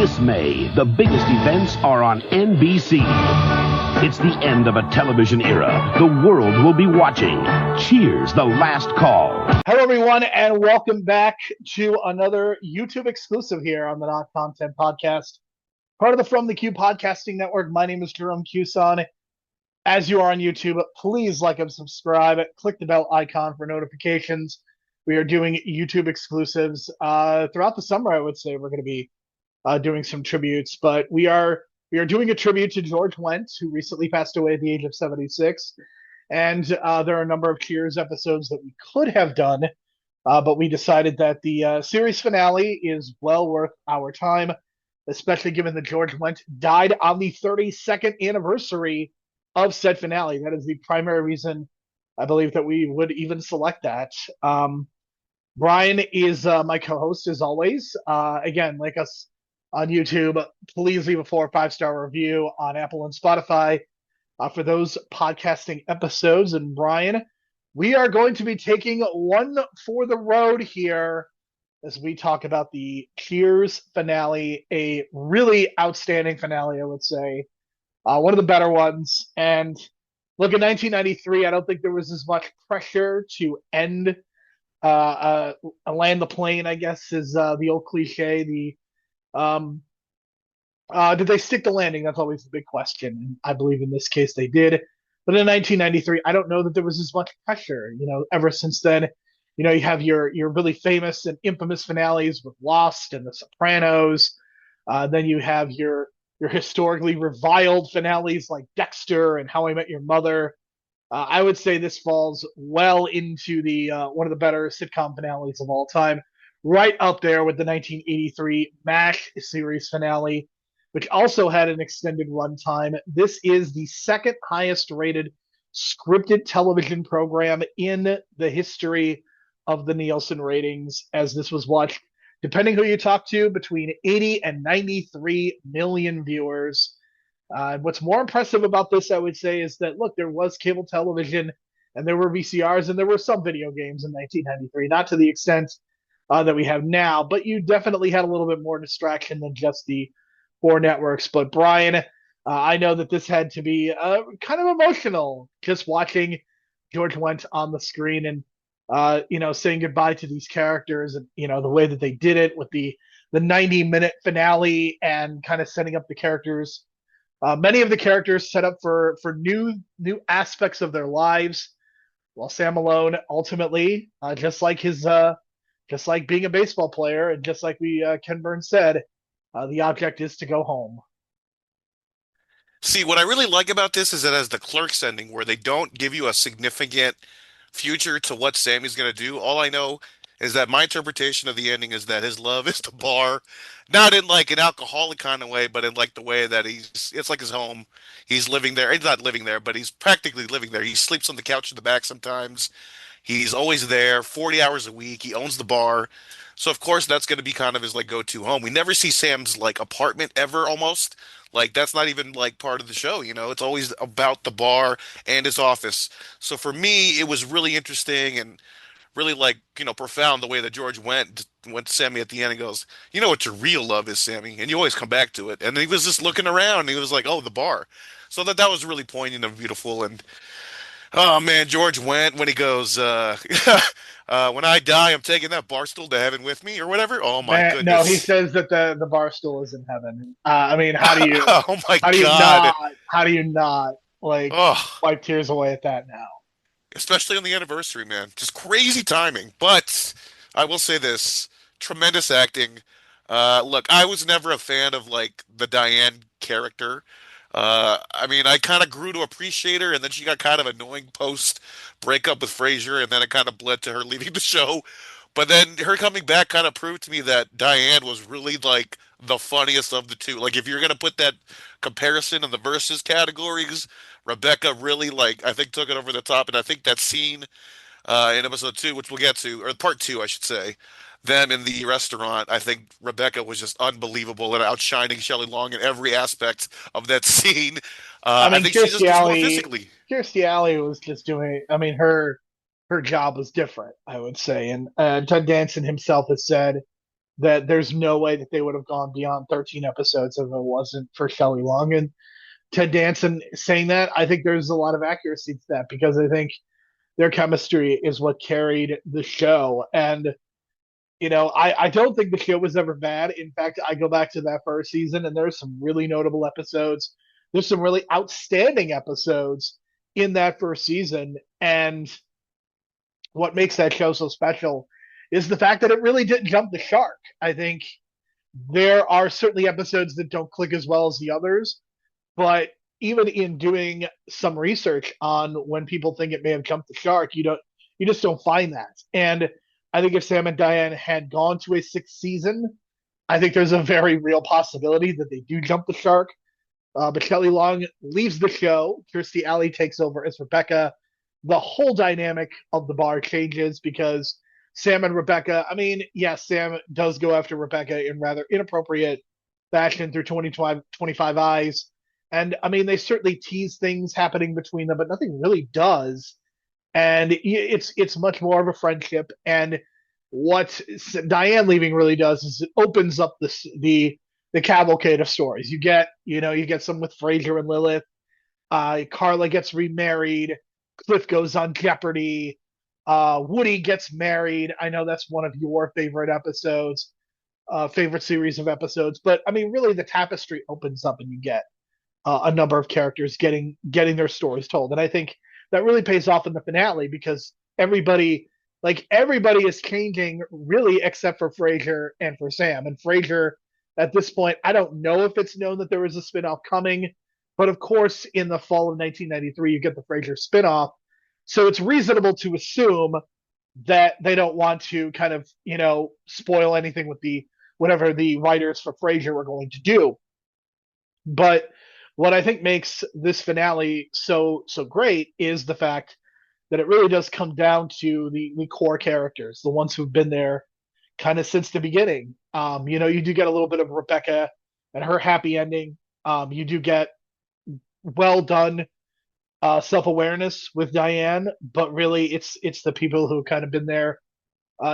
This May, the biggest events are on NBC. It's the end of a television era. The world will be watching. Cheers, the last call. Hello, everyone, and welcome back to another YouTube exclusive here on the Not Content Podcast, part of the From the Q Podcasting Network. My name is Jerome Q-Son. As you are on YouTube, please like and subscribe. Click the bell icon for notifications. We are doing YouTube exclusives throughout the summer. I would say we're going to be doing some tributes, but we are doing a tribute to George Wendt, who recently passed away at the age of 76. And there are a number of Cheers episodes that we could have done, but we decided that the series finale is well worth our time, especially given that George Wendt died on the 32nd anniversary of said finale. That is the primary reason I believe that we would even select that. Brian is my co-host as always. Again, like us on YouTube, please leave a 4 or 5-star review on Apple and Spotify for those podcasting episodes. And Brian, we are going to be taking one for the road here as we talk about the Cheers finale, a really outstanding finale, I would say. One of the better ones. And look, in 1993, I don't think there was as much pressure to land the plane, I guess, is the old cliche. Did they stick the landing? That's always the big question. And I believe in this case they did. But in 1993, I don't know that there was as much pressure. Ever since then, you have your really famous and infamous finales with Lost and The Sopranos. Then you have your historically reviled finales like Dexter and How I Met Your Mother. I would say this falls well into the one of the better sitcom finales of all time, right up there with the 1983 MASH series finale, which also had an extended runtime. This is the second highest rated scripted television program in the history of the Nielsen ratings, as this was watched, depending who you talk to, between 80 and 93 million viewers. What's more impressive about this, I would say, is that, look, there was cable television and there were VCRs and there were some video games in 1993, not to the extent that we have now, but you definitely had a little bit more distraction than just the 4 networks. But Brian, I know that this had to be kind of emotional, just watching George Wendt on the screen and saying goodbye to these characters, and the way that they did it with the 90-minute finale and kind of setting up the characters. Many of the characters set up for new aspects of their lives, while Sam Malone ultimately, just like being a baseball player, and just like Ken Burns said, the object is to go home. See, what I really like about this is that as the Clerks ending, where they don't give you a significant future to what Sammy's going to do. All I know is that my interpretation of the ending is that his love is the bar, not in like an alcoholic kind of way, but in like the way that it's like his home. He's living there. He's not living there, but he's practically living there. He sleeps on the couch in the back sometimes. He's always there, 40 hours a week. He owns the bar. So of course that's going to be kind of his like go-to home. We never see Sam's like apartment ever almost. Like that's not even like part of the show, It's always about the bar and his office. So for me, it was really interesting and really like, profound the way that George went to Sammy at the end and goes, "You know what your real love is, Sammy," and you always come back to it. And he was just looking around and he was like, "Oh, the bar." So that was really poignant and beautiful. And oh man, George Wendt when he goes, "When I die, I'm taking that bar stool to heaven with me," or whatever. Oh my goodness! No, he says that the bar stool is in heaven. I mean, how do you? Oh my God! How do you not wipe tears away at that now? Especially on the anniversary, man. Just crazy timing. But I will say this: tremendous acting. Look, I was never a fan of like the Diane character. I mean, I kind of grew to appreciate her, and then she got kind of annoying post breakup with Frasier, and then it kind of bled to her leaving the show. But then her coming back kind of proved to me that Diane was really like the funniest of the two. Like if you're gonna put that comparison in the versus categories, Rebecca really like I think took it over the top, and I think that scene in episode 2, which we'll get to, or part 2, I should say, them in the restaurant, I think Rebecca was just unbelievable and outshining Shelley Long in every aspect of that scene. I think she's just more physically. Kirstie Alley was just doing. I mean, her job was different, I would say. And Ted Danson himself has said that there's no way that they would have gone beyond 13 episodes if it wasn't for Shelley Long and Ted Danson saying that. I think there's a lot of accuracy to that because I think their chemistry is what carried the show. And I don't think the show was ever bad. In fact, I go back to that first season, and there's some really notable episodes. There's some really outstanding episodes in that first season. And what makes that show so special is the fact that it really didn't jump the shark. I think there are certainly episodes that don't click as well as the others, but even in doing some research on when people think it may have jumped the shark, you just don't find that. And I think if Sam and Diane had gone to a sixth season, I think there's a very real possibility that they do jump the shark. But Shelley Long leaves the show. Kirstie Alley takes over as Rebecca. The whole dynamic of the bar changes because Sam and Rebecca, I mean, yes, Sam does go after Rebecca in rather inappropriate fashion through 25 eyes. And I mean, they certainly tease things happening between them, but nothing really does. And it's much more of a friendship. And what Diane leaving really does is it opens up the cavalcade of stories. You get some with Frasier and Lilith. Carla gets remarried. Cliff goes on Jeopardy. Woody gets married. I know that's one of your favorite episodes, favorite series of episodes. But I mean, really, the tapestry opens up, and you get a number of characters getting their stories told. And I think that really pays off in the finale because everybody is changing really except for Frasier and for Sam. And Frasier at this point, I don't know if it's known that there was a spinoff coming, but of course in the fall of 1993 you get the Frasier spinoff. So it's reasonable to assume that they don't want to kind of, spoil anything with whatever the writers for Frasier were going to do. But what I think makes this finale so great is the fact that it really does come down to the core characters, the ones who've been there kind of since the beginning. You do get a little bit of Rebecca and her happy ending. You do get well done self-awareness with Diane, but really it's the people who have kind of been there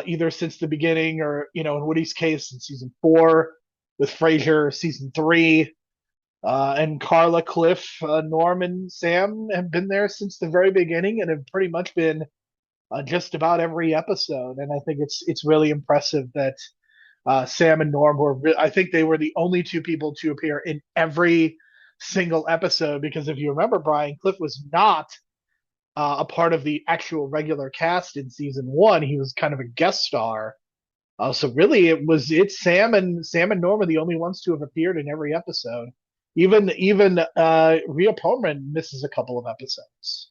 either since the beginning or, in Woody's case in season 4, with Frasier season 3, and Carla, Cliff, Norm, and Sam have been there since the very beginning and have pretty much been just about every episode. And I think it's really impressive that Sam and Norm I think they were the only two people to appear in every single episode because if you remember, Brian, Cliff was not a part of the actual regular cast in season 1. He was kind of a guest star. So really, it's Sam and Norm are the only ones to have appeared in every episode. Even Rhea Perlman misses a couple of episodes.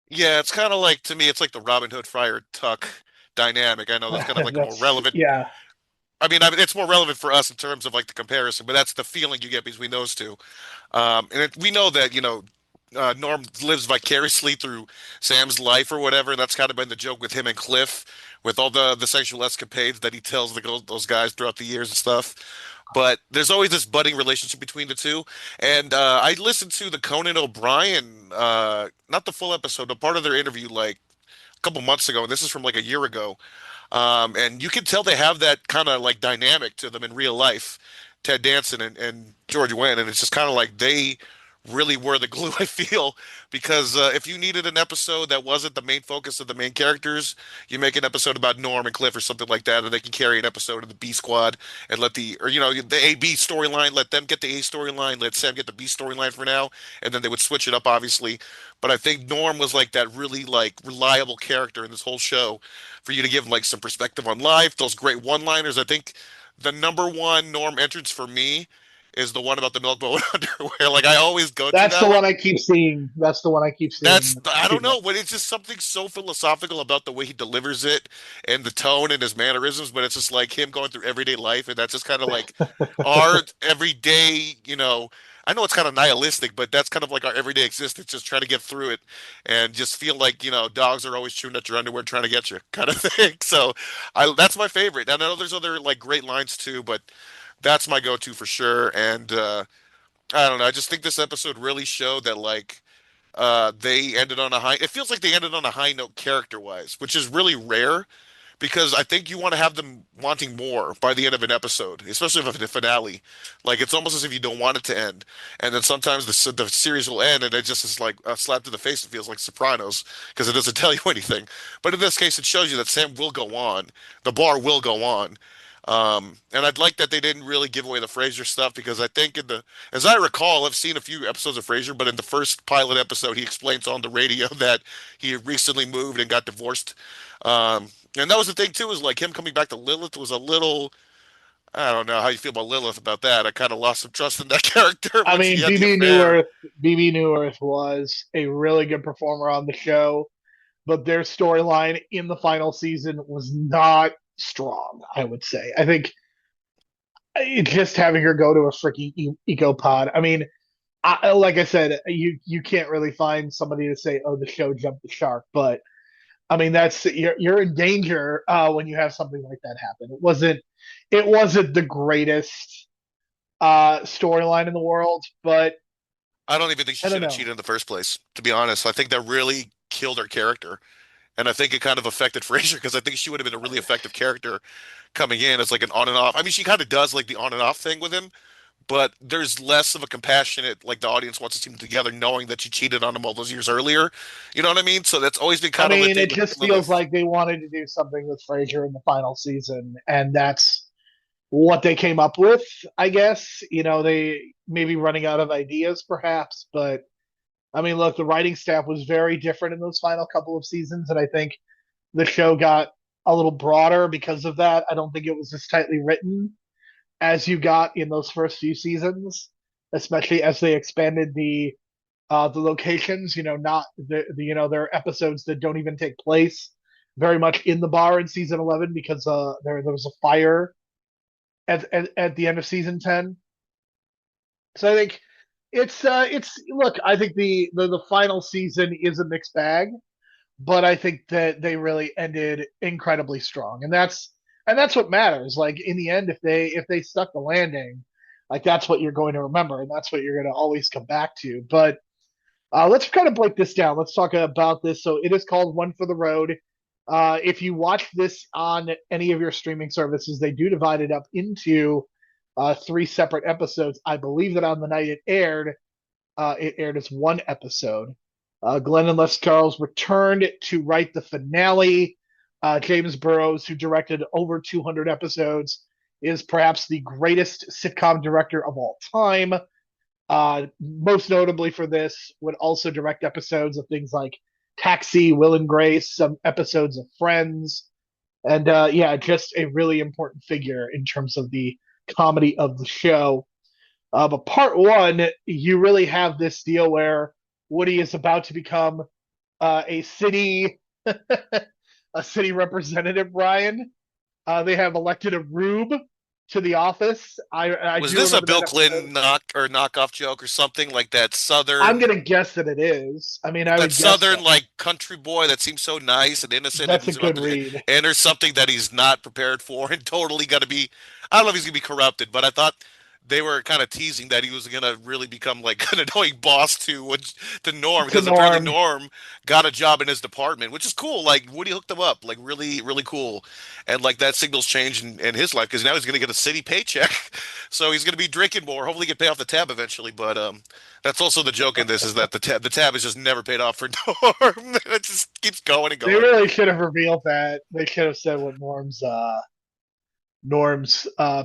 Yeah, it's kind of like to me, it's like the Robin Hood Friar Tuck dynamic. I know that's kind of like a more That's relevant. yeah. It's more relevant for us in terms of like the comparison, but that's the feeling you get between those two. We know that Norm lives vicariously through Sam's life or whatever, and that's kind of been the joke with him and Cliff, with all the sexual escapades that he tells those guys throughout the years and stuff. But there's always this budding relationship between the two. And I listened to the Conan O'Brien, not the full episode, but part of their interview like a couple months ago, and this is from like a year ago. And you can tell they have that kind of like dynamic to them in real life, Ted Danson and George Wendt, and it's just kind of like they really were the glue, I feel, because if you needed an episode that wasn't the main focus of the main characters, you make an episode about Norm and Cliff or something like that, and they can carry an episode of the B Squad and the A B storyline, let them get the A storyline, let Sam get the B storyline for now, and then they would switch it up, obviously. But I think Norm was like that really like reliable character in this whole show for you to give like some perspective on life, those great one-liners. I think the number one Norm entrance for me is the one about the milk boat underwear. Like I always go to That's that the one. one I keep seeing. That's the one I keep seeing. I don't People. know, but it's just something so philosophical about the way he delivers it and the tone and his mannerisms, but it's just like him going through everyday life, and that's just kind of like our everyday, I know it's kind of nihilistic, but that's kind of like our everyday existence, just trying to get through it and just feel like, dogs are always chewing at your underwear trying to get you kind of thing. So that's my favorite. And I know there's other like great lines too, but that's my go-to for sure. And I don't know. I just think this episode really showed that like they ended on a high. It feels like they ended on a high note character-wise, which is really rare because I think you want to have them wanting more by the end of an episode, especially if it's a finale. Like it's almost as if you don't want it to end, and then sometimes the series will end and it just is like a slap to the face. It feels like Sopranos because it doesn't tell you anything. But in this case, it shows you that Sam will go on, the bar will go on. And I'd like that they didn't really give away the Frasier stuff because I think as I recall, I've seen a few episodes of Frasier, but in the first pilot episode, he explains on the radio that he recently moved and got divorced. Um, and that was the thing too, is like him coming back to Lilith was a little, I don't know how you feel about Lilith about that. I kind of lost some trust in that character I once he mean, had the affair. BB Newirth was a really good performer on the show, but their storyline in the final season was not strong, I would say. I think just having her go to a freaking eco pod. I mean, like I said, you can't really find somebody to say, "Oh, the show jumped the shark," but I mean, that's you're in danger when you have something like that happen. It wasn't the greatest storyline in the world, but I don't even think she I don't should have know. cheated in the first place, to be honest. I think that really killed her character. And I think it kind of affected Frasier because I think she would have been a really effective character coming in as like an on and off. I mean, she kind of does like the on and off thing with him, but there's less of a compassionate, like the audience wants to see them together knowing that she cheated on him all those years earlier. You know what I mean? So that's always been I kind of the mean, thing it with just feels Lilith. like they wanted to do something with Frasier in the final season, and that's what they came up with. I guess they may be running out of ideas, perhaps, but I mean, look, the writing staff was very different in those final couple of seasons, and I think the show got a little broader because of that. I don't think it was as tightly written as you got in those first few seasons, especially as they expanded the locations. Not there are episodes that don't even take place very much in the bar in season 11 because there was a fire at the end of season 10. So I think it's look. I think the final season is a mixed bag, but I think that they really ended incredibly strong, and that's what matters. Like in the end, if they stuck the landing, like that's what you're going to remember, and that's what you're going to always come back to. But let's kind of break this down. Let's talk about this. So it is called One for the Road. If you watch this on any of your streaming services, they do divide it up into three separate episodes. I believe that on the night it aired as one episode. Glenn and Les Charles returned to write the finale. James Burrows, who directed over 200 episodes, is perhaps the greatest sitcom director of all time. Most notably for this, would also direct episodes of things like Taxi, Will and Grace, some episodes of Friends, and yeah, just a really important figure in terms of the comedy of the show. But part one, you really have this deal where Woody is about to become a city a city representative. Brian, they have elected a rube to the office. I Was do this a remember Bill that episode. Clinton knockoff joke or something like that I'm Southern gonna guess that it is. I mean, I that would guess southern that. like country boy that seems so nice and innocent and That's a he's about good to read. enter something that he's not prepared for and totally gonna be I don't know if he's gonna be corrupted, but I thought they were kind of teasing that he was gonna really become like an annoying boss to Norm To because apparently Norm. Norm got a job in his department, which is cool. Like Woody hooked him up, like really, really cool. And like that signals change in his life because now he's gonna get a city paycheck. So he's gonna be drinking more. Hopefully he can pay off the tab eventually. But that's also the joke in this is that the tab is just never paid off for Norm. It just keeps going and They going. really should have revealed that. They should have said what Norm's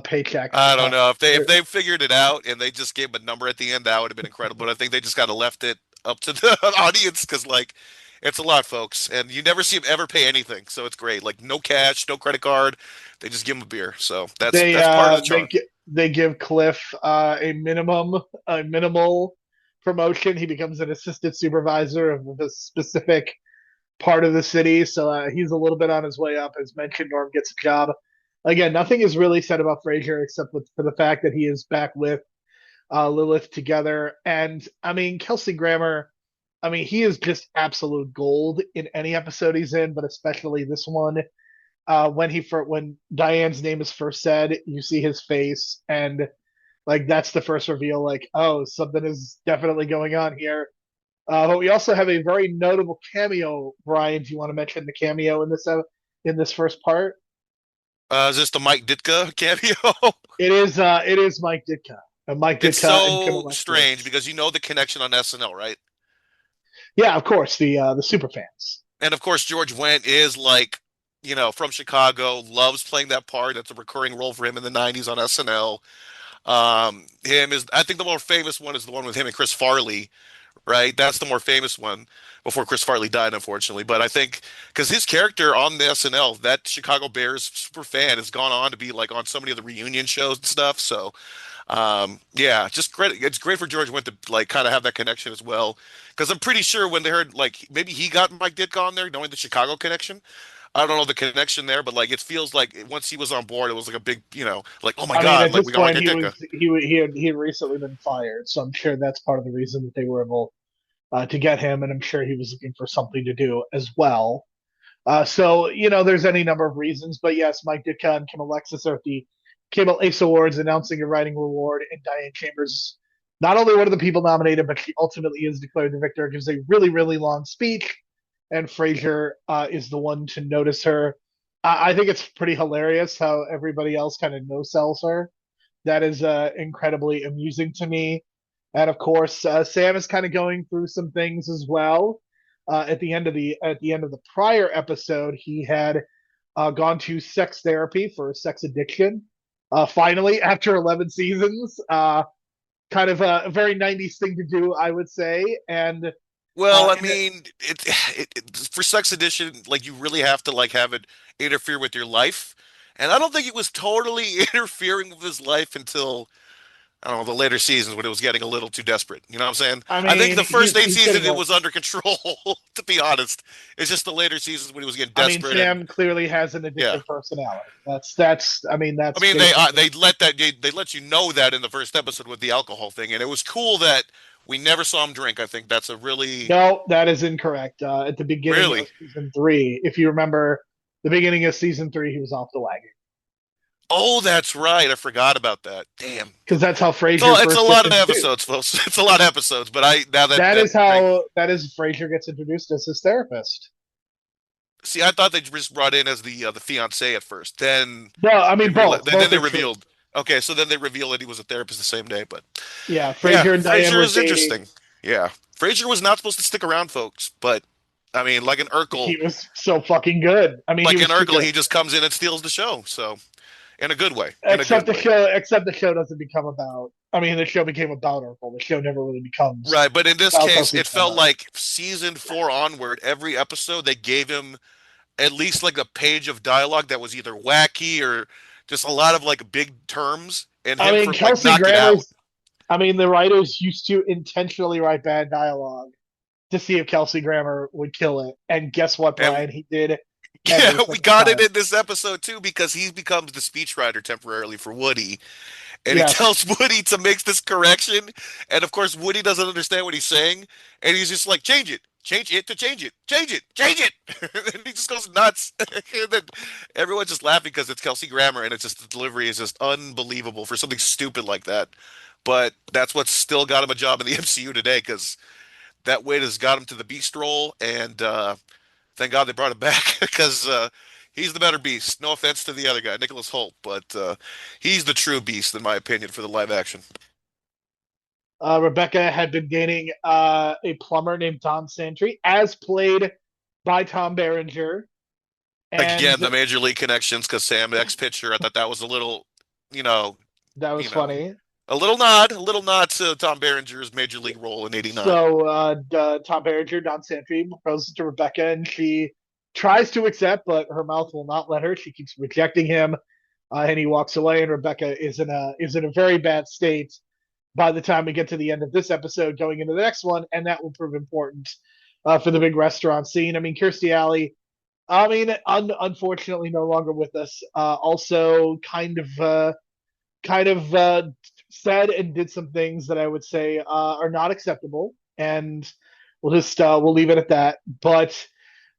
paycheck. I don't know if they figured it out and they just gave him a number at the end, that would have been incredible. But I think they just kind of left it up to the audience because like it's a lot, folks, and you never see him ever pay anything, so it's great. Like no cash, no credit card, they just give him a beer. So that's they that's part of the uh they charm. they give Cliff a minimal promotion. He becomes an assistant supervisor of a specific part of the city, so he's a little bit on his way up. As mentioned, Norm gets a job. Again, nothing is really said about Frasier except for the fact that he is back with Lilith together. And I mean, Kelsey Grammer, I mean, he is just absolute gold in any episode he's in, but especially this one. When Diane's name is first said, you see his face, and like that's the first reveal. Like, oh, something is definitely going on here. But we also have a very notable cameo. Brian, do you want to mention the cameo in this in this first part. Is this the Mike Ditka cameo? It is Mike Ditka. Mike It's Ditka and Kim so strange Alexis. because you know the connection on SNL, right? Yeah, of course, the super fans. And of course, George Wendt is like, from Chicago, loves playing that part. That's a recurring role for him in the '90s on SNL. I think the more famous one is the one with him and Chris Farley, right? That's the more famous one before Chris Farley died, unfortunately. But I think because his character on the SNL, that Chicago Bears super fan, has gone on to be like on so many of the reunion shows and stuff. So yeah, just great. It's great for George Wendt to like kind of have that connection as well. Because I'm pretty sure when they heard like maybe he got Mike Ditka on there, knowing the Chicago connection. I don't know the connection there, but like it feels like once he was on board, it was like a big, like oh my I mean, God, at like this we got Mike point, Ditka. he had recently been fired, so I'm sure that's part of the reason that they were able to get him, and I'm sure he was looking for something to do as well. So there's any number of reasons, but yes, Mike Ditka and Kim Alexis are at the Cable Ace Awards announcing a writing reward, and Diane Chambers, not only one of the people nominated, but she ultimately is declared the victor. Gives a really really long speech, and Frasier is the one to notice her. I think it's pretty hilarious how everybody else kind of no sells her. That is incredibly amusing to me. And of course, Sam is kind of going through some things as well. At the end of the prior episode, he had gone to sex therapy for sex addiction. Finally, after 11 seasons, kind of a very 90s thing to do, I would say. And Well, I in mean, for Sex Edition, like you really have to like have it interfere with your life, and I don't think it was totally interfering with his life until I don't know the later seasons when it was getting a little too desperate. You know what I'm saying? I I think mean, the first eight he's seasons getting it old. was under control, to be honest. It's just the later seasons when he was getting I mean, desperate and Sam clearly has an yeah. addictive personality. That's. I mean, I that's mean, basically. they let they let you know that in the first episode with the alcohol thing, and it was cool that we never saw him drink. I think that's a really No, that is incorrect. At the beginning really. of season three, if you remember, the beginning of season three, he was off the wagon Oh, that's right. I forgot about that. Damn. because that's how So Frasier it's a first gets lot of introduced. episodes, folks. It's a lot of episodes, but I now That that is drink. how that is Frasier gets introduced as his therapist. See, I thought they just brought in as the fiance at first. Then No, I they mean realized. both. Then Both they are true. revealed. Okay, so then they revealed that he was a therapist the same day. But Yeah, yeah, Frasier and Diane Frasier were is dating. interesting. Yeah, Frasier was not supposed to stick around, folks. But I mean, He was so fucking good. I mean, he Like an was too Urkel, good. he just comes in and steals the show. So in a good way. In a Except good the way. show. Except the show doesn't become about. I mean, the show became about Urkel. The show never really becomes Right, but in this about case, Kelsey it felt Grammer. like season four onward, every episode they gave him at least like a page of dialogue that was either wacky or just a lot of like big terms, and I him mean, for like Kelsey knock it out. Grammer's. I mean, the writers used to intentionally write bad dialogue to see if Kelsey Grammer would kill it. And guess what, And Brian? He did yeah, every we single got it time. in this episode too because he becomes the speechwriter temporarily for Woody, and he Yes. tells Woody to make this correction, and of course Woody doesn't understand what he's saying, and he's just like, change it to change it, change it, change it, and he just goes nuts, and then everyone's just laughing because it's Kelsey Grammer, and it's just the delivery is just unbelievable for something stupid like that, but that's what's still got him a job in the MCU today because that weight has got him to the Beast role, and thank God they brought him back because he's the better beast. No offense to the other guy, Nicholas Holt, but he's the true beast in my opinion for the live action. Rebecca had been dating a plumber named Tom Santry, as played by Tom Berenger. Again, And the major league connections because Sam, ex pitcher, I thought that was a little, you know, that was you know, funny. a little nod to Tom Berenger's major league role in '89. So Tom Berenger, Don Santry, proposes to Rebecca, and she tries to accept, but her mouth will not let her. She keeps rejecting him, and he walks away. And Rebecca is in a very bad state by the time we get to the end of this episode, going into the next one, and that will prove important for the big restaurant scene. I mean, Kirstie Alley. I mean, unfortunately, no longer with us. Also, kind of said and did some things that I would say are not acceptable, and we'll leave it at that. But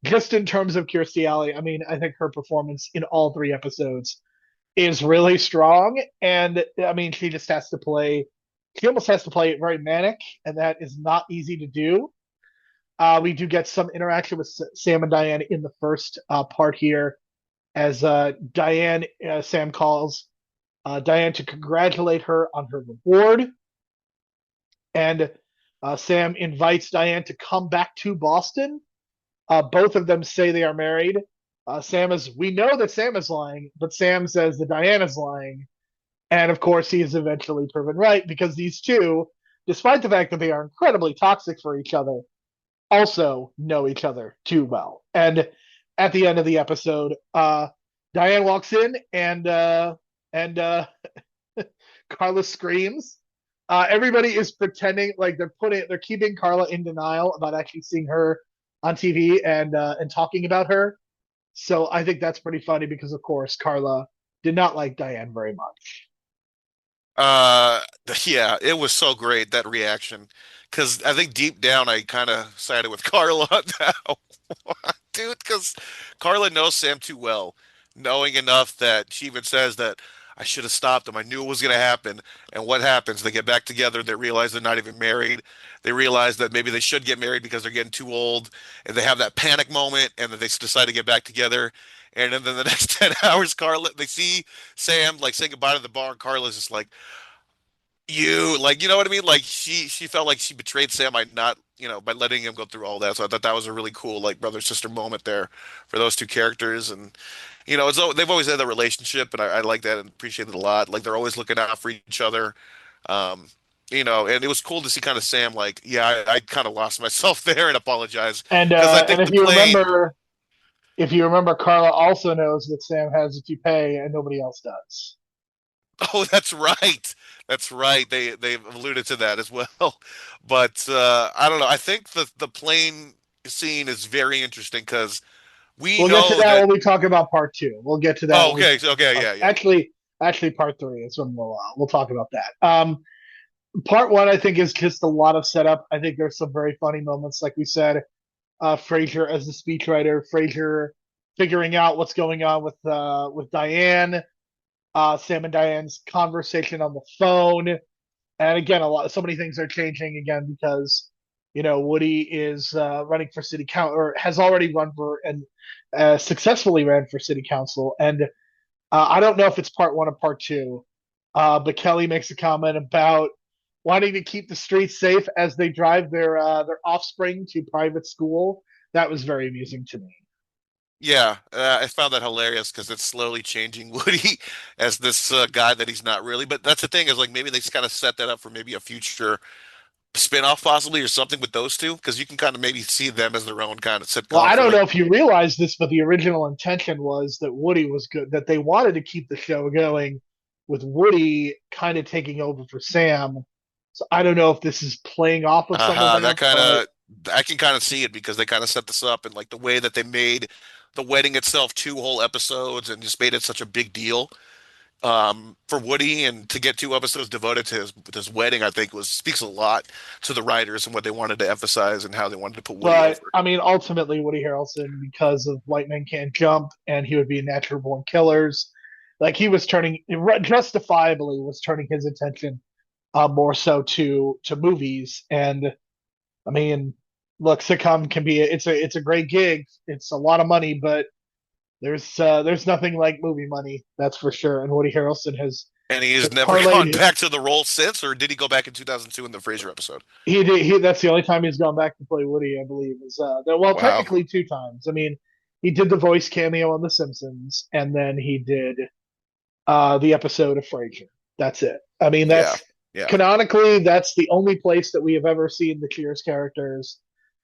just in terms of Kirstie Alley, I mean, I think her performance in all three episodes is really strong, and I mean, she just has to play. She almost has to play it very manic, and that is not easy to do. We do get some interaction with Sam and Diane in the first part here, as Sam calls Diane to congratulate her on her reward. And Sam invites Diane to come back to Boston. Both of them say they are married. We know that Sam is lying, but Sam says that Diane is lying. And of course, he is eventually proven right because these two, despite the fact that they are incredibly toxic for each other, also know each other too well. And at the end of the episode, Diane walks in and Carla screams. Everybody is pretending like they're keeping Carla in denial about actually seeing her on TV and talking about her. So I think that's pretty funny because of course Carla did not like Diane very much. Uh, yeah, it was so great that reaction because I think deep down I kind of sided with Carla now, dude. Because Carla knows Sam too well, knowing enough that she even says that I should have stopped him. I knew it was going to happen. And what happens? They get back together. They realize they're not even married. They realize that maybe they should get married because they're getting too old, and they have that panic moment, and then they decide to get back together. And then the next 10 hours, Carla, they see Sam like saying goodbye to the bar, and Carla's just like, you like, you know what I mean? Like she felt like she betrayed Sam by not, by letting him go through all that. So I thought that was a really cool like brother sister moment there for those two characters. And they've always had that relationship, and I like that and appreciate it a lot. Like they're always looking out for each other. Um, and it was cool to see kind of Sam like, yeah, I kind of lost myself there and apologize And because I and think the plane. if you remember, Carla also knows that Sam has a toupee and nobody else does. Oh, that's right. That's right. They've alluded to that as well. But I don't know. I think the plane scene is very interesting because we We'll get to know that that. when we talk about part two. We'll get to that Oh, when we okay. talk So, about okay. part. Yeah. Yeah. Actually, part three is when we'll talk about that. Part one, I think, is just a lot of setup. I think there's some very funny moments, like we said. Frasier as the speechwriter, Frasier figuring out what's going on with Diane, Sam and Diane's conversation on the phone, and again, so many things are changing again because Woody is running for city council or has already run for and successfully ran for city council, and I don't know if it's part one or part two, but Kelly makes a comment about wanting to keep the streets safe as they drive their offspring to private school. That was very amusing to me. Yeah. I found that hilarious because it's slowly changing Woody as this guy that he's not really. But that's the thing is like maybe they just kind of set that up for maybe a future spin-off possibly or something with those two because you can kind of maybe see them as their own kind of Well, sitcom I for don't like. know if you realize this, but the original intention was that Woody was good, that they wanted to keep the show going with Woody kind of taking over for Sam. So I don't know if this is playing off of some of That that, kind but of I can kind of see it because they kind of set this up and like the way that they made the wedding itself two whole episodes and just made it such a big deal for Woody and to get two episodes devoted to his wedding I think was speaks a lot to the writers and what they wanted to emphasize and how they wanted to put Woody but over. I mean, ultimately, Woody Harrelson, because of White Men Can't Jump, and he would be Natural Born Killers, like he was turning justifiably was turning his attention more so to movies. And I mean, look, sitcom can be it's a great gig. It's a lot of money, but there's nothing like movie money, that's for sure. And Woody Harrelson And he has has never gone parlayed. back to the role since, or did he go back in 2002 in the Frasier episode? He did. That's the only time he's gone back to play Woody, I believe. Well, Wow. technically two times. I mean, he did the voice cameo on The Simpsons, and then he did the episode of Frasier. That's it. I mean, Yeah. that's Yeah. canonically that's the only place that we have ever seen the Cheers characters,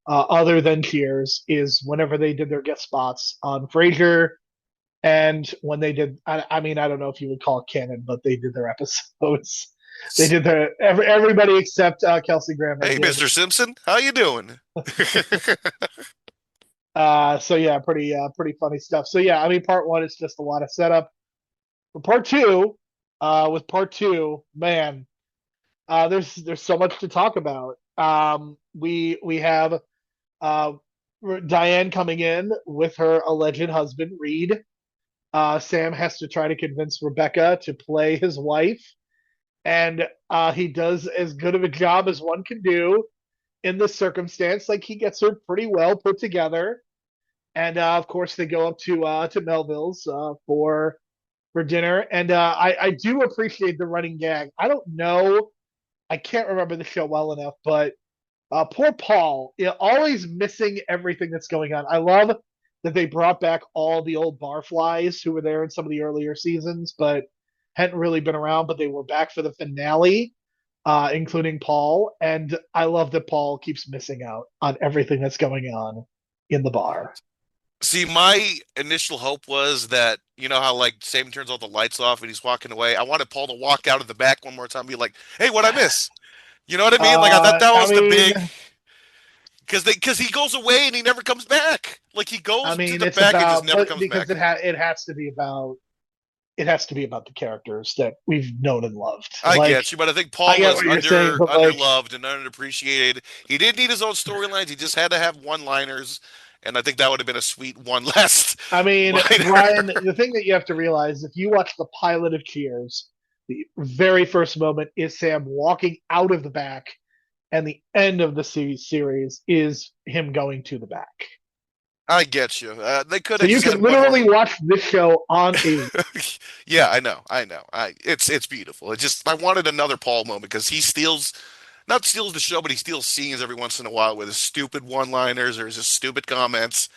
other than Cheers, is whenever they did their guest spots on Frasier, and when they did. I mean, I don't know if you would call it canon, but they did their episodes. They did everybody except Kelsey Grammer Hey, did. Mr. Simpson, how you doing? So yeah, pretty funny stuff. So yeah, I mean, part one is just a lot of setup. For part two, with part two, man, there's so much to talk about. We have uh, Diane coming in with her alleged husband Reed. Sam has to try to convince Rebecca to play his wife, and he does as good of a job as one can do in this circumstance. Like he gets her pretty well put together, And of course, they go up to Melville's for dinner. And I do appreciate the running gag. I don't know, I can't remember the show well enough, but poor Paul, always missing everything that's going on. I love that they brought back all the old barflies who were there in some of the earlier seasons, but hadn't really been around. But they were back for the finale, including Paul. And I love that Paul keeps missing out on everything that's going on in the bar. See, my initial hope was that, you know how like Sam turns all the lights off and he's walking away. I wanted Paul to walk out of the back one more time and be like, "Hey, what'd I miss?" You know what I mean? Like I thought that I was the mean, big because he goes away and he never comes back. Like he I goes to mean, the it's back and just about, never but comes because back. it has to be about, it has to be about the characters that we've known and loved. I Like, get you, but I think I Paul get was what you're saying, but like, underloved and underappreciated. He didn't need his own storylines. He just had to have one-liners, and I think that would have been a sweet one last I mean, liner. Brian, the thing that you have to realize, if you watch the pilot of Cheers, the very first moment is Sam walking out of the back, and the end of the series is him going to the back. I get you. They could So have you just can had one more. literally watch this show on a loop. Yeah, I know, I know. It's beautiful. It just I wanted another Paul moment because he steals, not steals the show, but he steals scenes every once in a while with his stupid one-liners or his just stupid comments.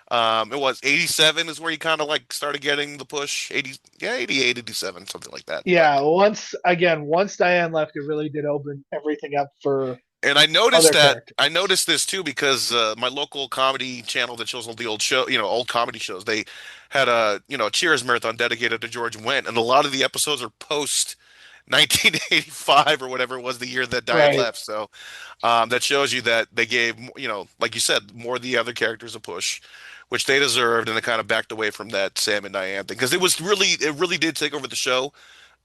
It was 87 is where he kind of like started getting the push. 80, yeah, 88, 87, something like that. But Yeah, once Diane left, it really did open everything up for and other characters. I noticed this too because my local comedy channel that shows all the old show, you know, old comedy shows, they had a, you know, Cheers marathon dedicated to George Wendt, and a lot of the episodes are post 1985 or whatever it was the year that Diane Right. left. So that shows you that they gave, you know, like you said, more of the other characters a push, which they deserved, and they kind of backed away from that Sam and Diane thing because it really did take over the show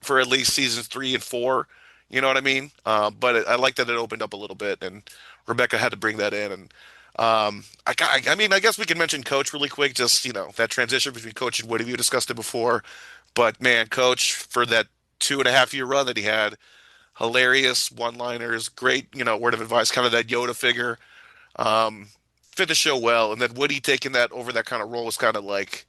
for at least seasons 3 and 4. You know what I mean? But I like that it opened up a little bit, and Rebecca had to bring that in. And I mean, I guess we can mention Coach really quick. Just you know that transition between Coach and Woody. We discussed it before, but man, Coach for that 2.5 year run that he had, hilarious one-liners, great you know word of advice, kind of that Yoda figure. Um, Fit the show well, and then Woody taking that over that kind of role was kind of like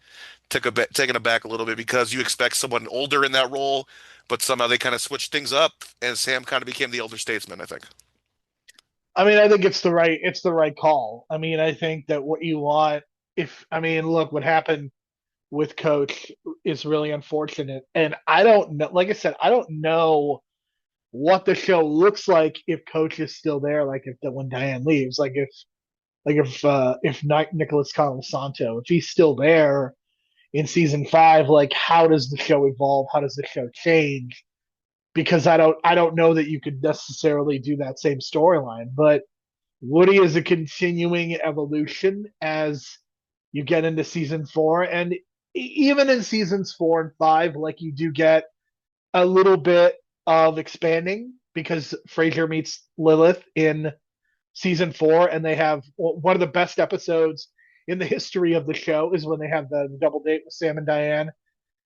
taken aback a little bit because you expect someone older in that role, but somehow they kind of switched things up, and Sam kind of became the elder statesman, I think. I mean, I think it's the right call. I mean, I think that what you want, if I mean, look, what happened with Coach is really unfortunate, and I don't know. Like I said, I don't know what the show looks like if Coach is still there. Like if when Diane leaves, if not Nicholas Colasanto, if he's still there in season 5, like how does the show evolve? How does the show change? Because I don't know that you could necessarily do that same storyline, but Woody is a continuing evolution as you get into season 4, and even in seasons 4 and 5, like you do get a little bit of expanding because Frasier meets Lilith in season 4, and they have one of the best episodes in the history of the show is when they have the double date with Sam and Diane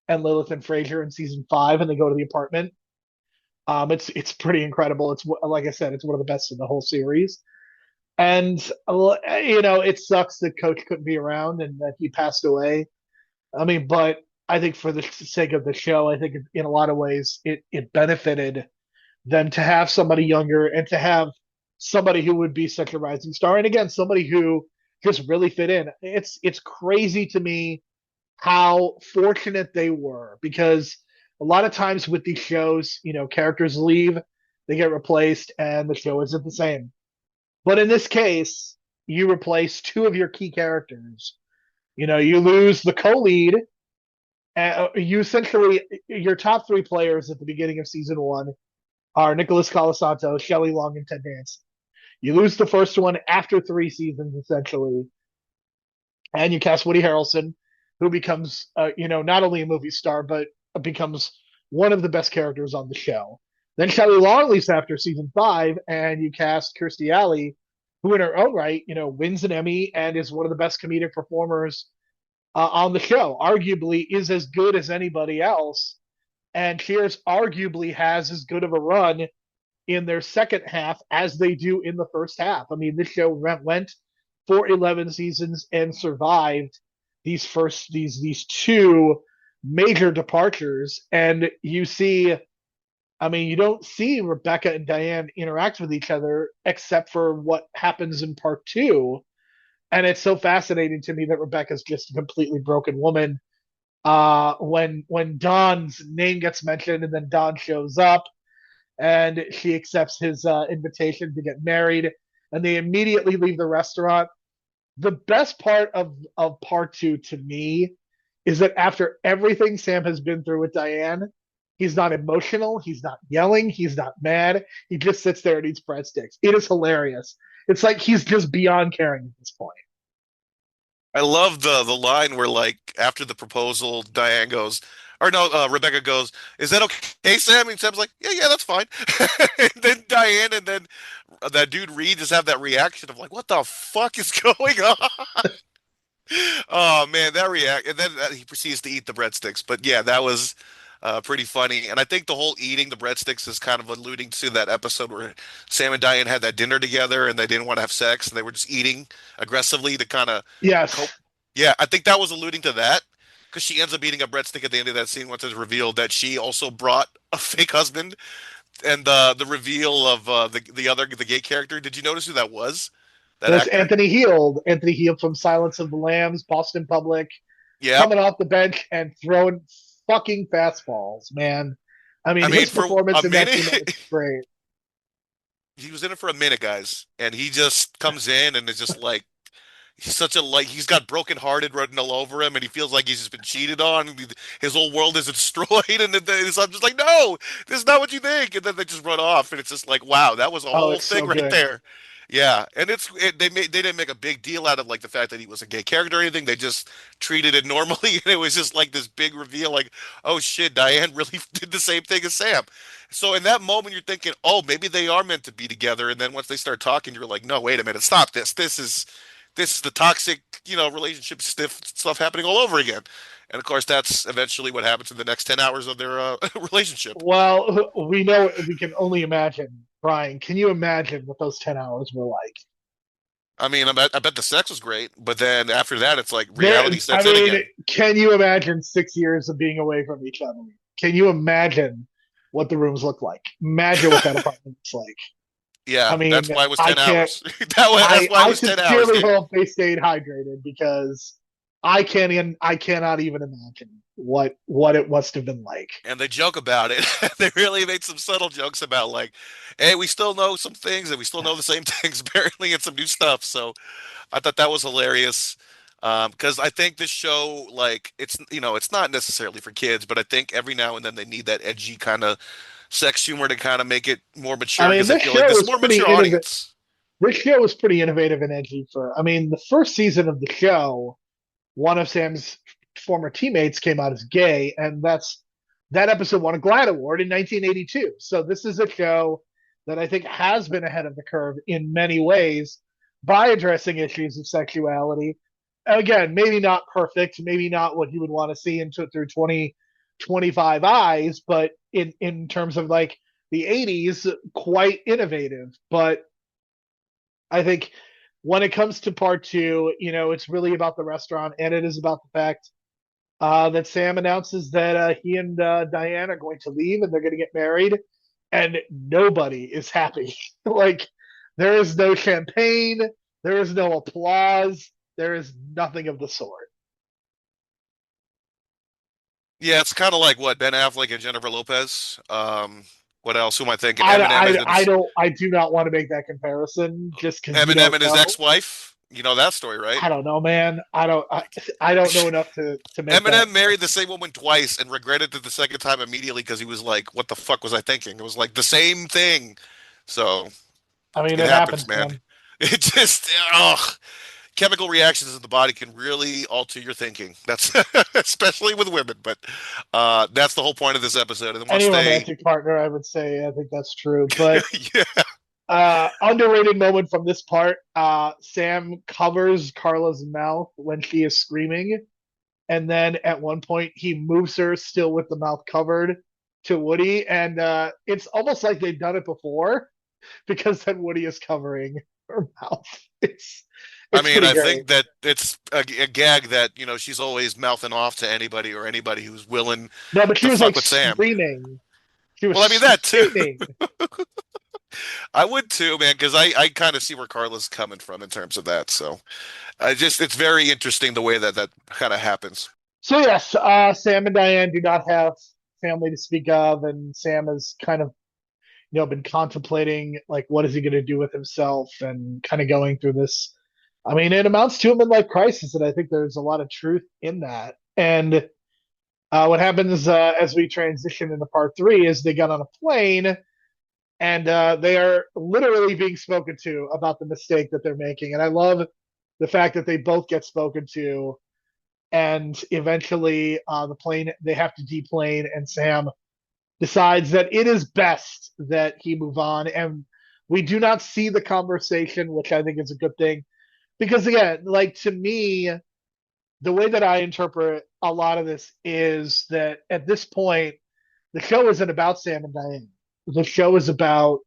and Lilith and Frasier in season 5, and they go to the apartment. It's pretty incredible. It's like I said, it's one of the best in the whole series. And you know, it sucks that Coach couldn't be around and that he passed away. I mean, but I think for the sake of the show, I think in a lot of ways it benefited them to have somebody younger and to have somebody who would be such a rising star. And again, somebody who just really fit in. It's crazy to me how fortunate they were because a lot of times with these shows, you know, characters leave, they get replaced, and the show isn't the same. But in this case, you replace two of your key characters. You know, you lose the co-lead. You essentially your top 3 players at the beginning of season 1 are Nicholas Colasanto, Shelley Long, and Ted Danson. You lose the first one after 3 seasons, essentially, and you cast Woody Harrelson, who becomes, you know, not only a movie star but becomes one of the best characters on the show. Then Shelley Long leaves after season 5, and you cast Kirstie Alley, who in her own right, you know, wins an Emmy and is one of the best comedic performers on the show. Arguably, is as good as anybody else. And Cheers arguably has as good of a run in their second half as they do in the first half. I mean, this show went for 11 seasons and survived these two major departures. And you see, I mean, you don't see Rebecca and Diane interact with each other except for what happens in part two. And it's so fascinating to me that Rebecca's just a completely broken woman. When Don's name gets mentioned and then Don shows up and she accepts his invitation to get married, and they immediately leave the restaurant. The best part of part two to me is that after everything Sam has been through with Diane, he's not emotional, he's not yelling, he's not mad. He just sits there and eats breadsticks. It is hilarious. It's like he's just beyond caring at this point. I love the line where like after the proposal, Diane goes, or no, Rebecca goes, "Is that okay, Sam?" And Sam's like, "Yeah, yeah, that's fine." And then Diane and then that dude Reed just have that reaction of like, "What the fuck is going on?" Oh man, that react, and then he proceeds to eat the breadsticks. But yeah, that was pretty funny. And I think the whole eating the breadsticks is kind of alluding to that episode where Sam and Diane had that dinner together and they didn't want to have sex and they were just eating aggressively to kind of cope. Yes. Yeah, I think that was alluding to that because she ends up eating a breadstick at the end of that scene once it's revealed that she also brought a fake husband. And the reveal of the gay character. Did you notice who that was? That There's actor? Anthony Heald. Anthony Heald from Silence of the Lambs, Boston Public, Yep. coming off the bench and throwing fucking fastballs, man. I I mean, mean, his for performance a in that scene minute, was great. he was in it for a minute, guys, and he just comes in and is just like he's such a like he's got broken hearted written all over him, and he feels like he's just been cheated on. And his whole world is destroyed, and I'm just like, no, this is not what you think. And then they just run off, and it's just like, wow, that was a Oh, whole it's thing so right good. there. Yeah, and they didn't make a big deal out of like the fact that he was a gay character or anything. They just treated it normally, and it was just like this big reveal, like, oh shit, Diane really did the same thing as Sam. So in that moment, you're thinking, oh, maybe they are meant to be together. And then once they start talking, you're like, no, wait a minute, stop this. This is the toxic, relationship stiff stuff happening all over again. And of course, that's eventually what happens in the next 10 hours of their relationship. Well, we know we can only imagine. Brian, can you imagine what those 10 hours were like? I mean, I bet the sex was great, but then after that, it's like There, reality I sets in mean, again. can you imagine 6 years of being away from each other? Can you imagine what the rooms look like? Imagine what that apartment looks like. Yeah, I that's mean, why it was I 10 can't. hours. That's why it I was 10 hours, sincerely dude. hope they stayed hydrated because I cannot even imagine what it must have been like. And they joke about it. They really made some subtle jokes about like, hey, we still know some things and we still know the same things apparently and some new stuff. So I thought that was hilarious. Because I think this show, like, it's not necessarily for kids, but I think every now and then they need that edgy kind of sex humor to kind of make it more I mature mean, because I feel like this is more mature audience. This show was pretty innovative and edgy for. I mean, the first season of the show, one of Sam's former teammates came out as gay, and that episode won a GLAAD award in 1982. So this is a show that I think has been ahead of the curve in many ways by addressing issues of sexuality. Again, maybe not perfect, maybe not what you would want to see into through 2025 eyes, but in terms of like the 80s, quite innovative. But I think when it comes to part two, it's really about the restaurant, and it is about the fact that Sam announces that he and Diane are going to leave and they're going to get married, and nobody is happy. Like, there is no champagne, there is no applause, there is nothing of the sort. Yeah, it's kind of like what Ben Affleck and Jennifer Lopez. What else? Who am I thinking? I do not want to make that comparison just because you Eminem don't and his know. ex-wife. You know that story, right? I don't know, man. I don't know enough to make that. Eminem married the same woman twice and regretted it the second time immediately because he was like, "What the fuck was I thinking?" It was like the same thing. So I mean, it it happens, happens, man. man. It just, chemical reactions in the body can really alter your thinking. That's especially with women, but that's the whole point of this episode. And then once Any they, romantic partner, I would say, I think that's true. But yeah, underrated moment from this part, Sam covers Carla's mouth when she is screaming, and then at one point he moves her still with the mouth covered to Woody, and it's almost like they've done it before because then Woody is covering her mouth. I It's mean, pretty I great. think that it's a gag that, she's always mouthing off to anybody or anybody who's willing No, but she to was fuck like with Sam. screaming. She was Well, I mean that too. screaming. I would too, man, because I kind of see where Carla's coming from in terms of that. So it's very interesting the way that that kind of happens. So yes, Sam and Diane do not have family to speak of, and Sam has kind of been contemplating like what is he going to do with himself, and kind of going through this. I mean, it amounts to a midlife crisis, and I think there's a lot of truth in that. And what happens as we transition into part three is they got on a plane, and they are literally being spoken to about the mistake that they're making. And I love the fact that they both get spoken to, and eventually the plane they have to deplane, and Sam decides that it is best that he move on. And we do not see the conversation, which I think is a good thing, because again, like to me, the way that I interpret a lot of this is that at this point, the show isn't about Sam and Diane. The show is about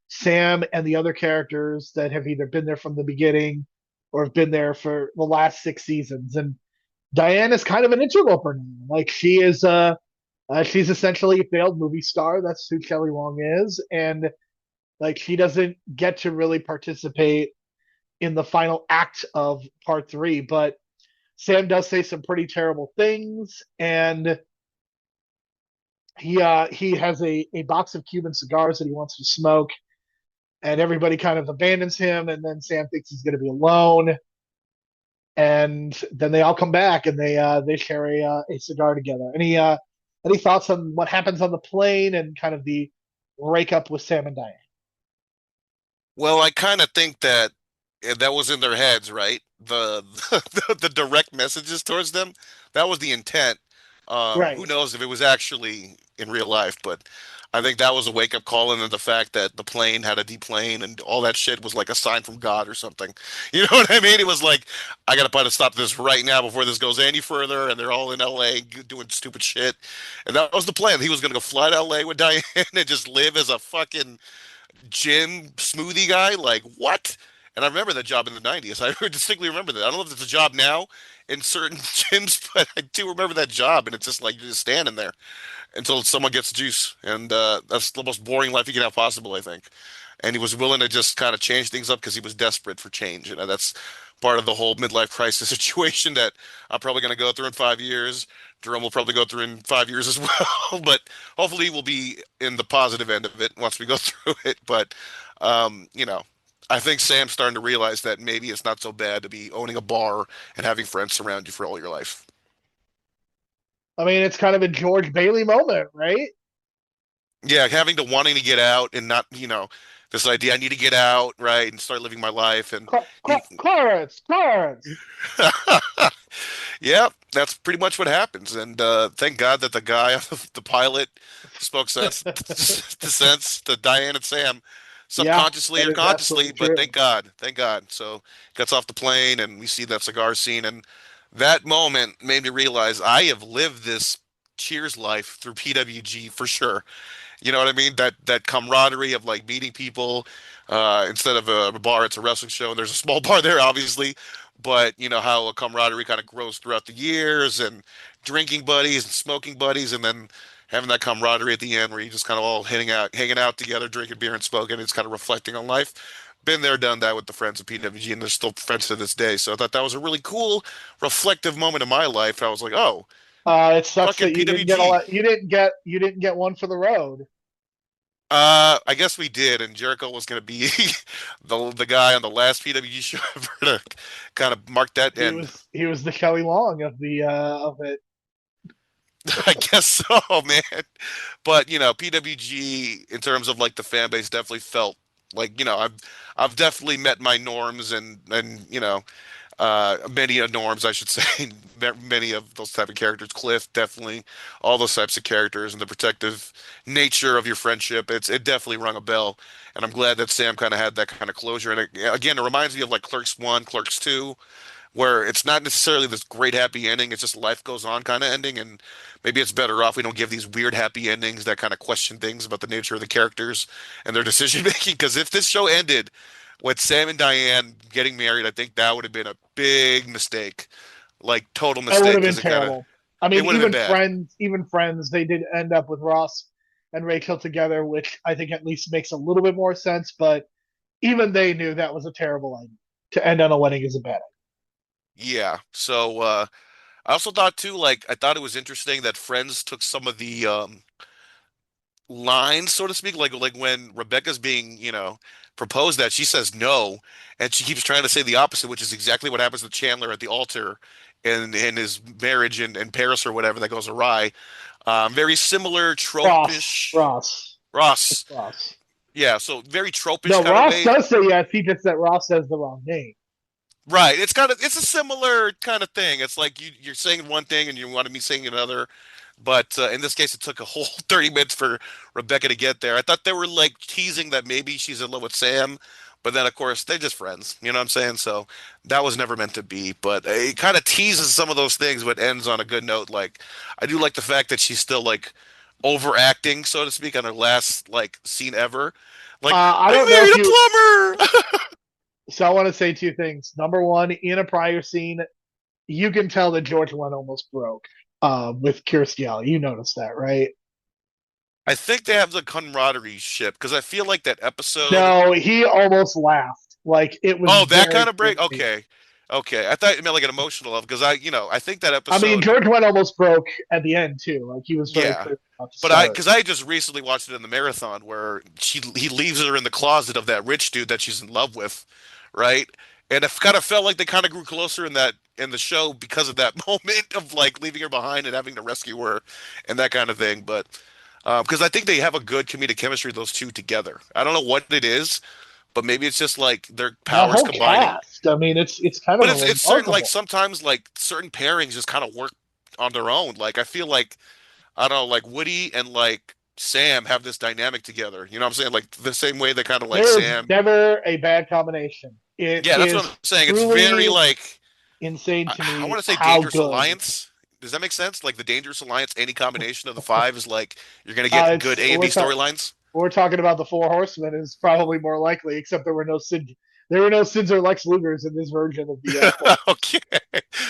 Sam and the other characters that have either been there from the beginning or have been there for the last 6 seasons. And Diane is kind of an interloper now. Like she's essentially a failed movie star. That's who Kelly Long is, and like she doesn't get to really participate in the final act of part three. But Sam does say some pretty terrible things, and he has a box of Cuban cigars that he wants to smoke, and everybody kind of abandons him, and then Sam thinks he's going to be alone, and then they all come back and they share a cigar together. Any thoughts on what happens on the plane and kind of the breakup with Sam and Diane? Well, I kind of think that that was in their heads, right? The direct messages towards them, that was the intent. Who Right. knows if it was actually in real life, but I think that was a wake-up call, and then the fact that the plane had a deplane and all that shit was like a sign from God or something. You know what I mean? It was like, I gotta to stop this right now before this goes any further, and they're all in LA doing stupid shit. And that was the plan. He was gonna go fly to LA with Diane and just live as a fucking gym smoothie guy. Like, what? And I remember that job in the 90s. I distinctly remember that. I don't know if it's a job now in certain gyms, but I do remember that job. And it's just like you're just standing there until someone gets juice. And that's the most boring life you can have possible, I think. And he was willing to just kind of change things up because he was desperate for change. You know, that's part of the whole midlife crisis situation that I'm probably going to go through in 5 years. Jerome will probably go through in 5 years as well, but hopefully we'll be in the positive end of it once we go through it. But you know, I think Sam's starting to realize that maybe it's not so bad to be owning a bar and having friends surround you for all your life. I mean, it's kind of a George Bailey moment, right? Yeah, having to wanting to get out and not, this idea I need to get out, right, and start living my life and he Clarence, Clarence. yeah, that's pretty much what happens. And thank God that the guy, the pilot, spoke sense to sense to Diane and Sam, Yeah, subconsciously that or is consciously. absolutely But true. thank God. So gets off the plane, and we see that cigar scene, and that moment made me realize I have lived this Cheers life through PWG for sure. You know what I mean? That camaraderie of like meeting people. Instead of a bar, it's a wrestling show, and there's a small bar there, obviously. But you know how a camaraderie kind of grows throughout the years, and drinking buddies and smoking buddies, and then having that camaraderie at the end where you just kind of all hanging out together, drinking beer and smoking. It's kind of reflecting on life. Been there, done that with the friends of PWG, and they're still friends to this day. So I thought that was a really cool, reflective moment in my life. I was like, oh, It sucks fucking that you didn't get a PWG. lot. You didn't get one for the road. I guess we did, and Jericho was going to be the guy on the last PWG show ever to kind of mark that He end. was he was the Kelly Long of it. I guess so, man. But PWG in terms of like the fan base definitely felt like I've definitely met my norms and many of norms, I should say. Many of those type of characters. Cliff, definitely, all those types of characters and the protective nature of your friendship. It definitely rung a bell, and I'm glad that Sam kind of had that kind of closure. And again, it reminds me of like Clerks One, Clerks Two, where it's not necessarily this great happy ending. It's just life goes on kind of ending, and maybe it's better off we don't give these weird happy endings that kind of question things about the nature of the characters and their decision making. Because if this show ended, with Sam and Diane getting married, I think that would have been a big mistake, like total It would mistake, have been because terrible. I it mean, would have been bad. Even Friends, they did end up with Ross and Rachel together, which I think at least makes a little bit more sense. But even they knew that was a terrible idea. To end on a wedding is a bad Yeah. So I also thought too, like I thought it was interesting that Friends took some of the lines, so to speak, like when Rebecca's being, proposed that, she says no, and she keeps trying to say the opposite, which is exactly what happens to Chandler at the altar in his marriage in Paris or whatever that goes awry. Very similar Ross, tropish Ross, it's Ross. Ross. Yeah, so very tropish No, kind of Ross way. does say yes. He just said Ross says the wrong name. Right. It's a similar kind of thing. It's like you're saying one thing and you want to be saying another. But in this case, it took a whole 30 minutes for Rebecca to get there. I thought they were like teasing that maybe she's in love with Sam, but then of course they're just friends. You know what I'm saying? So that was never meant to be. But it kind of teases some of those things, but ends on a good note. Like I do like the fact that she's still like overacting, so to speak, on her last like scene ever. Like I don't know I if married you. a plumber. So I want to say two things. Number one, in a prior scene, you can tell that George Wendt almost broke with Kirstie Alley. You noticed that, right? I think they have the camaraderie ship because I feel like that episode. No, he almost laughed. Like it was Oh, that very kind of break. clearly. Okay, okay. I thought you meant like an emotional level because I think that I mean, episode. George Wendt almost broke at the end too. Like he was very Yeah, clear about to but start. because I just recently watched it in the marathon where he leaves her in the closet of that rich dude that she's in love with, right? And it kind of felt like they kind of grew closer in the show because of that moment of like leaving her behind and having to rescue her and that kind of thing. But because I think they have a good comedic chemistry, those two together. I don't know what it is, but maybe it's just like their That powers whole combining. cast. I mean, it's kind of But a it's certain like remarkable. sometimes like certain pairings just kind of work on their own. Like I feel like I don't know, like Woody and like Sam have this dynamic together. You know what I'm saying? Like the same way they kind of like There is Sam. never a bad combination. It Yeah, that's what is I'm saying. It's very truly like insane to I me want to say how Dangerous good. Alliance. Does that make sense? Like the Dangerous Alliance, any combination of the five is like you're gonna get good It's A and B storylines. we're talking about the Four Horsemen is probably more likely, except there were no Sids or Lex Lugers in this version of the Four. Okay,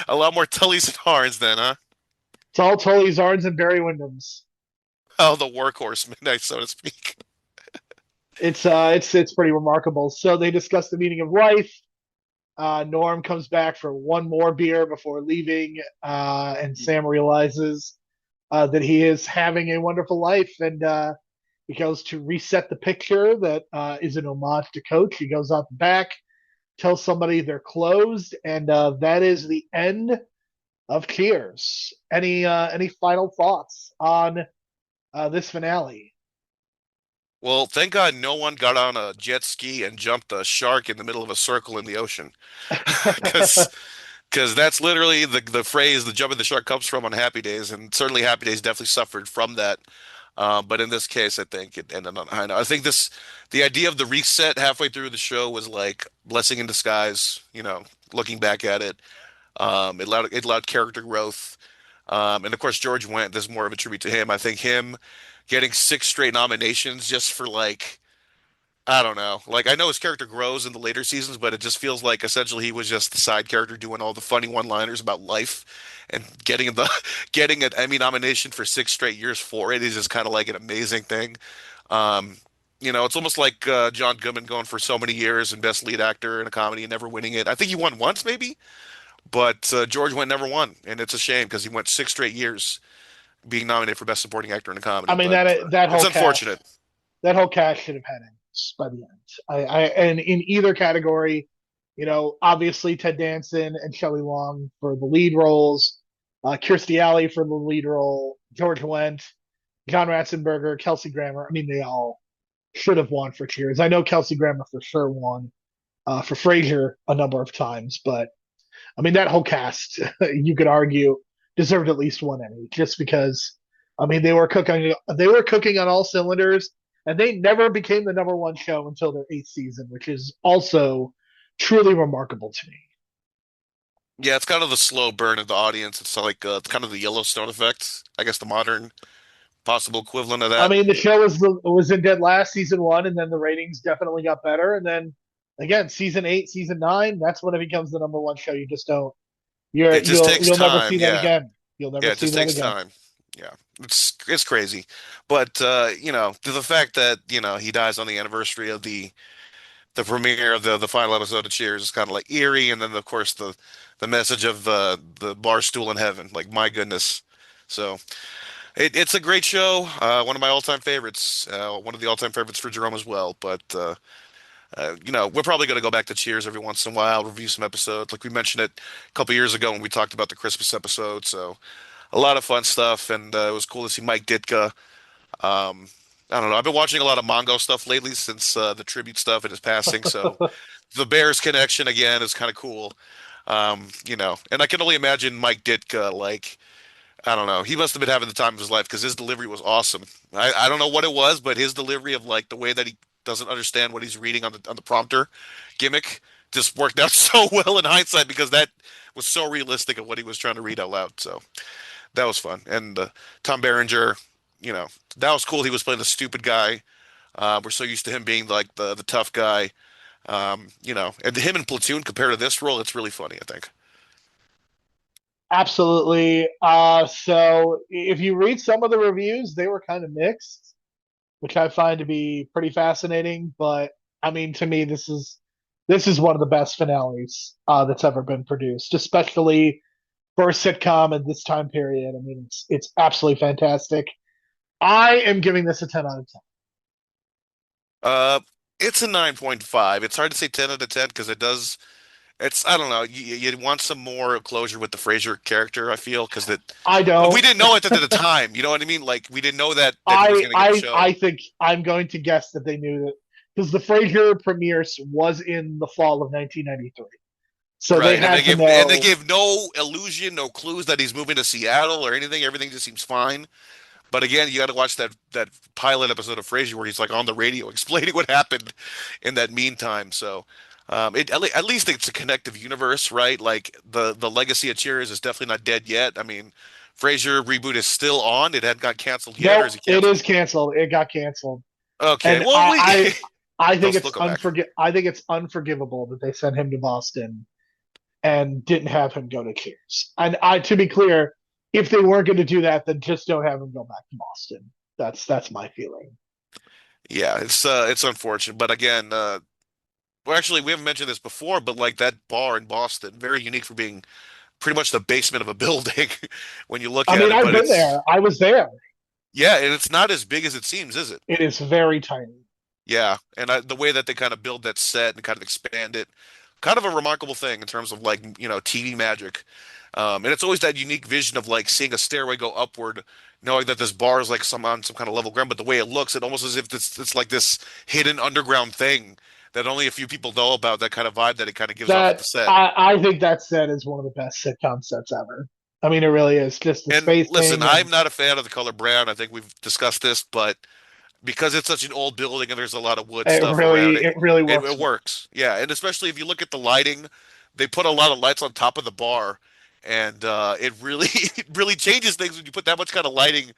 a lot more Tullys and Harns then, huh? It's all Tully Zarns and Barry Windhams. Oh, the workhorsemen, so to speak. It's pretty remarkable. So they discuss the meaning of life. Norm comes back for one more beer before leaving, and Sam realizes that he is having a wonderful life, and he goes to reset the picture that is an homage to Coach. He goes out the back, tells somebody they're closed, and that is the end of Cheers. Any final thoughts on this finale? Well, thank God no one got on a jet ski and jumped a shark in the middle of a circle in the ocean. Because that's literally the phrase the jumping the shark comes from on Happy Days, and certainly Happy Days definitely suffered from that. But in this case, I think it ended on a high note. I think the idea of the reset halfway through the show was like blessing in disguise, looking back at it. It allowed character growth. And of course, George Wendt, this is more of a tribute to him. I think him getting six straight nominations just for like, I don't know. Like I know his character grows in the later seasons, but it just feels like essentially he was just the side character doing all the funny one-liners about life and getting the getting an Emmy nomination for 6 straight years for it is just kind of like an amazing thing. Um, it's almost like John Goodman going for so many years and best lead actor in a comedy and never winning it. I think he won once maybe, but George Wendt never won, and it's a shame because he went 6 straight years being nominated for best supporting actor in a I comedy. mean But that it's whole unfortunate. cast should have had Emmys by the end. And in either category, obviously Ted Danson and Shelley Long for the lead roles, Kirstie Alley for the lead role, George Wendt, John Ratzenberger, Kelsey Grammer. I mean, they all should have won for Cheers. I know Kelsey Grammer for sure won for Frasier a number of times, but I mean that whole cast, you could argue, deserved at least one Emmy just because. I mean, they were cooking on all cylinders, and they never became the number one show until their eighth season, which is also truly remarkable to me. Yeah, it's kind of the slow burn of the audience. It's like it's kind of the Yellowstone effect. I guess the modern possible equivalent of I that. mean, the show was in dead last season one, and then the ratings definitely got better, and then again, season 8, season 9, that's when it becomes the number one show. You just don't. It just takes You'll never time. see that Yeah. again. You'll never Yeah, it see just that takes again. time. Yeah, it's crazy, but the fact that he dies on the anniversary of the premiere of the final episode of Cheers is kind of like eerie, and then of course the message of the bar stool in heaven, like my goodness. So it's a great show, one of my all-time favorites, one of the all-time favorites for Jerome as well. But we're probably going to go back to Cheers every once in a while, review some episodes, like we mentioned it a couple years ago when we talked about the Christmas episode. So a lot of fun stuff, and it was cool to see Mike Ditka. I don't know. I've been watching a lot of Mongo stuff lately since the tribute stuff and his passing. So the Bears connection again is kind of cool. And I can only imagine Mike Ditka, like, I don't know. He must have been having the time of his life because his delivery was awesome. I don't know what it was, but his delivery of like the way that he doesn't understand what he's reading on the prompter gimmick just worked out so well in hindsight because that was so realistic of what he was trying to read out loud. So that was fun. And Tom Berenger, you know, that was cool. He was playing the stupid guy. We're so used to him being like the tough guy. And him in Platoon compared to this role, it's really funny, I think. Absolutely. So if you read some of the reviews, they were kind of mixed, which I find to be pretty fascinating. But I mean, to me, this is one of the best finales that's ever been produced, especially for a sitcom at this time period. I mean, it's absolutely fantastic. I am giving this a 10 out of 10. Uh, it's a 9.5. It's hard to say 10 out of 10 because I don't know. You want some more closure with the Frasier character, I feel, because I we don't. didn't know it at the time. You know what I mean? Like, we didn't know that he was going to get a I show. think I'm going to guess that they knew that because the Frasier premieres was in the fall of 1993, so they Right. And had to they know gave no illusion, no clues that he's moving to Seattle or anything. Everything just seems fine. But again, you got to watch that pilot episode of Frasier where he's like on the radio explaining what happened in that meantime. So, at least it's a connective universe, right? Like the legacy of Cheers is definitely not dead yet. I mean, Frasier reboot is still on. It hadn't got canceled yet, or nope, is it it is canceled? canceled. It got canceled, Okay. and Well, I they'll think still go back. I think it's unforgivable that they sent him to Boston and didn't have him go to Cheers. And to be clear, if they weren't going to do that, then just don't have him go back to Boston. That's my feeling. Yeah, it's unfortunate, but again, well, actually, we haven't mentioned this before, but like that bar in Boston, very unique for being pretty much the basement of a building when you look I at mean, it. I've But been there. I was there. yeah, and it's not as big as it seems, is it? It is very tiny. Yeah, and the way that they kind of build that set and kind of expand it, kind of a remarkable thing in terms of like, TV magic. And it's always that unique vision of like seeing a stairway go upward, knowing that this bar is like on some kind of level ground, but the way it looks, it almost as if it's like this hidden underground thing that only a few people know about, that kind of vibe that it kind of gives off at the set. I think that set is one of the best sitcom sets ever. I mean, it really is. Just the And listen, spacing I'm and not a fan of the color brown. I think we've discussed this, but because it's such an old building and there's a lot of wood stuff around it, it really it works well. works. Yeah, and especially if you look at the lighting, they put a lot of lights on top of the bar, and it really it really changes things when you put that much kind of lighting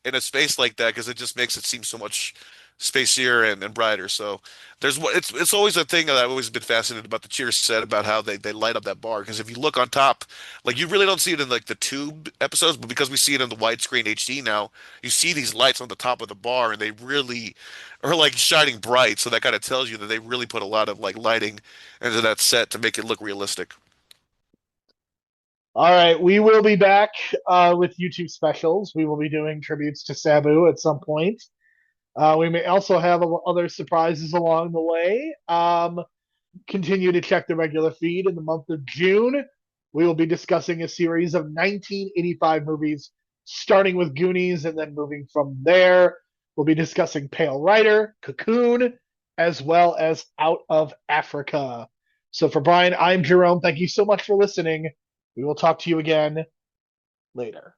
in a space like that because it just makes it seem so much spacier and brighter. So it's always a thing that I've always been fascinated about the Cheers set about how they light up that bar because if you look on top, like you really don't see it in like the tube episodes, but because we see it in the widescreen HD now, you see these lights on the top of the bar and they really are like shining bright. So that kind of tells you that they really put a lot of like lighting into that set to make it look realistic. All right, we will be back with YouTube specials. We will be doing tributes to Sabu at some point. We may also have other surprises along the way. Continue to check the regular feed in the month of June. We will be discussing a series of 1985 movies, starting with Goonies and then moving from there. We'll be discussing Pale Rider, Cocoon, as well as Out of Africa. So for Brian, I'm Jerome. Thank you so much for listening. We will talk to you again later.